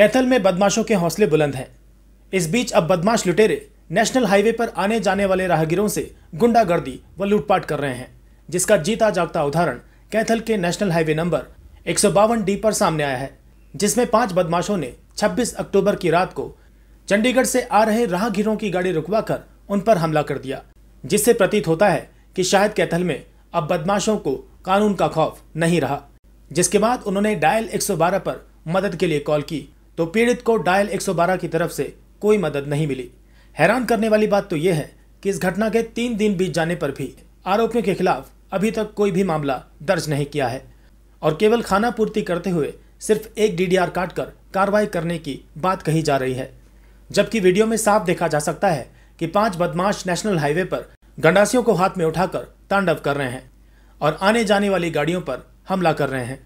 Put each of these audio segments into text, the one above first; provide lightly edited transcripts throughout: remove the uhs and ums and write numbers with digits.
कैथल में बदमाशों के हौसले बुलंद हैं। इस बीच अब बदमाश लुटेरे नेशनल हाईवे पर आने जाने वाले राहगीरों से गुंडागर्दी व लूटपाट कर रहे हैं, जिसका जीता जागता उदाहरण कैथल के नेशनल हाईवे नंबर 152D पर सामने आया है, जिसमें 5 बदमाशों ने 26 अक्टूबर की रात को चंडीगढ़ से आ रहे राहगीरों की गाड़ी रुकवाकर उन पर हमला कर दिया, जिससे प्रतीत होता है कि शायद कैथल में अब बदमाशों को कानून का खौफ नहीं रहा। जिसके बाद उन्होंने डायल 112 पर मदद के लिए कॉल की तो पीड़ित को डायल 112 की तरफ से कोई मदद नहीं मिली। हैरान करने वाली बात तो यह है कि इस घटना के 3 दिन बीत जाने पर भी आरोपियों के खिलाफ अभी तक कोई भी मामला दर्ज नहीं किया है और केवल खाना पूर्ति करते हुए सिर्फ एक DDR काटकर कार्रवाई करने की बात कही जा रही है, जबकि वीडियो में साफ देखा जा सकता है कि 5 बदमाश नेशनल हाईवे पर गंडासियों को हाथ में उठाकर तांडव कर रहे हैं और आने जाने वाली गाड़ियों पर हमला कर रहे हैं।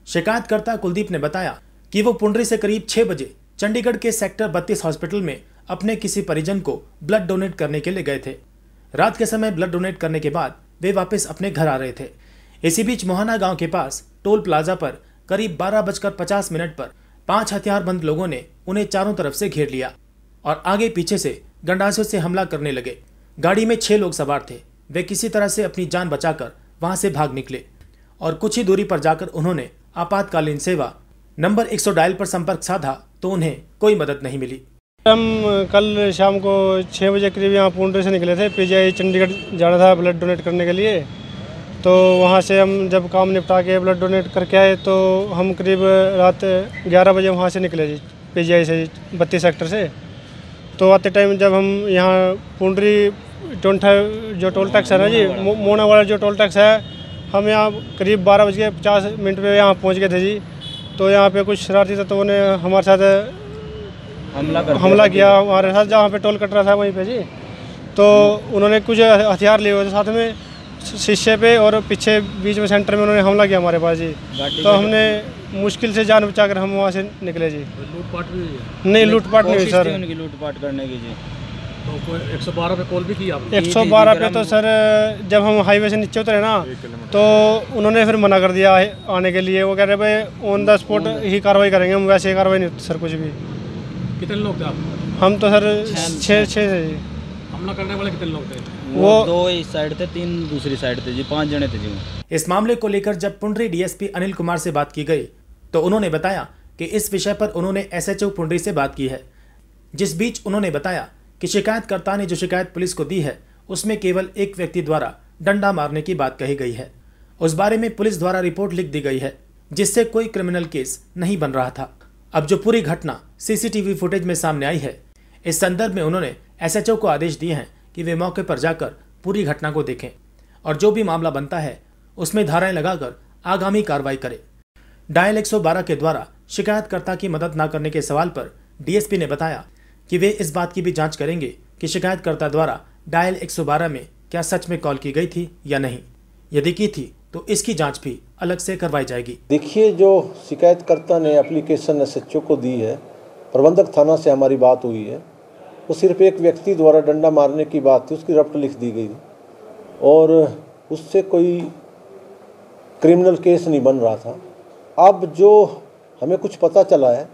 शिकायतकर्ता कुलदीप ने बताया कि वो पुंडरी से करीब 6 बजे चंडीगढ़ के सेक्टर 32 हॉस्पिटल में अपने किसी परिजन को ब्लड डोनेट करने के लिए गए थे। रात के समय ब्लड डोनेट करने के बाद वे वापस अपने घर आ रहे थे। इसी बीच मोहाना गांव के पास टोल प्लाजा पर करीब 12:50 पर 5 हथियारबंद लोगों ने उन्हें चारों तरफ से घेर लिया और आगे पीछे से गंडासियों से हमला करने लगे। गाड़ी में 6 लोग सवार थे। वे किसी तरह से अपनी जान बचाकर वहां से भाग निकले और कुछ ही दूरी पर जाकर उन्होंने आपातकालीन सेवा नंबर 100 डायल पर संपर्क साधा तो उन्हें कोई मदद नहीं मिली। हम कल शाम को 6 बजे करीब यहाँ पुंडरी से निकले थे। PGI चंडीगढ़ जाना था ब्लड डोनेट करने के लिए। तो वहाँ से हम जब काम निपटा के ब्लड डोनेट करके आए तो हम करीब रात 11 बजे वहाँ से निकले जी, PGI से 32 सेक्टर से। तो आते टाइम जब हम यहाँ पुंडरी जो टोल टैक्स है ना जी, मोना वाला जो टोल टैक्स है, हम यहाँ करीब 12:50 पे यहाँ पहुँच गए थे जी। तो यहाँ पे कुछ शरारती तत्वों ने हमारे साथ हमला किया हमारे साथ, जहाँ पे टोल कट रहा था वहीं पे जी। तो उन्होंने कुछ हथियार लिए हुए थे साथ में, शीशे पे और पीछे बीच में सेंटर में उन्होंने हमला किया हमारे पास जी। तो हमने मुश्किल से जान बचाकर हम वहाँ से निकले जी। लूटपाट भी हुई है? नहीं, लूटपाट नहीं हुई सर। उनकी लूटपाट करने की जी। तो 112 पे कॉल भी की आपने? 112 पे तो सर जब हम हाईवे से नीचे उतरे ना तो उन्होंने फिर मना कर दिया आने के लिए। वो कह रहे भाई ऑन द स्पॉट ही कार्रवाई करेंगे, हम वैसे कार्रवाई नहीं होती सर कुछ भी। कितने लोग थे आप? हम तो सर 6 थे जी। हमला करने वाले कितने लोग थे? वो 2 इस साइड थे, 3 दूसरी साइड थे जी, 5 जने थे जी। इस मामले को लेकर जब पुंडरी DSP अनिल कुमार से बात की गई तो उन्होंने बताया कि इस विषय पर उन्होंने SHO पुंडरी से बात की है। जिस बीच उन्होंने बताया कि शिकायतकर्ता ने जो शिकायत पुलिस को दी है उसमें केवल एक व्यक्ति द्वारा डंडा मारने की बात कही गई है। उस बारे में पुलिस द्वारा रिपोर्ट लिख दी गई है, जिससे कोई क्रिमिनल केस नहीं बन रहा था। अब जो पूरी घटना CCTV फुटेज में सामने आई है, इस संदर्भ में उन्होंने SHO को आदेश दिए हैं कि वे मौके पर जाकर पूरी घटना को देखें और जो भी मामला बनता है उसमें धाराएं लगाकर आगामी कार्रवाई करें। डायल 112 के द्वारा शिकायतकर्ता की मदद न करने के सवाल पर DSP ने बताया कि वे इस बात की भी जांच करेंगे कि शिकायतकर्ता द्वारा डायल 112 में क्या सच में कॉल की गई थी या नहीं। यदि की थी तो इसकी जांच भी अलग से करवाई जाएगी। देखिए, जो शिकायतकर्ता ने एप्लीकेशन SHO को दी है, प्रबंधक थाना से हमारी बात हुई है, वो सिर्फ एक व्यक्ति द्वारा डंडा मारने की बात थी, उसकी रफ्त लिख दी गई और उससे कोई क्रिमिनल केस नहीं बन रहा था। अब जो हमें कुछ पता चला है,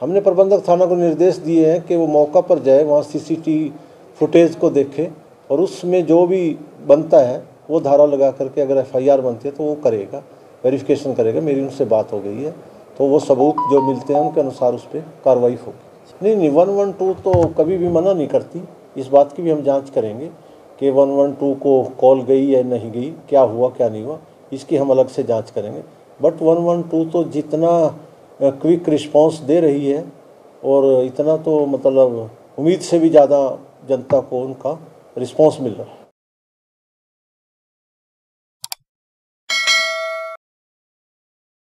हमने प्रबंधक थाना को निर्देश दिए हैं कि वो मौका पर जाए, वहाँ CCTV फुटेज को देखे और उसमें जो भी बनता है वो धारा लगा करके अगर FIR बनती है तो वो करेगा, वेरिफिकेशन करेगा। मेरी उनसे बात हो गई है, तो वो सबूत जो मिलते हैं उनके अनुसार उस पर कार्रवाई होगी। नहीं, 112 तो कभी भी मना नहीं करती। इस बात की भी हम जांच करेंगे कि 112 को कॉल गई या नहीं गई, क्या हुआ क्या नहीं हुआ, इसकी हम अलग से जांच करेंगे। बट 112 तो जितना क्विक रिस्पांस दे रही है और इतना तो मतलब उम्मीद से भी ज़्यादा जनता को उनका रिस्पांस मिल रहा है।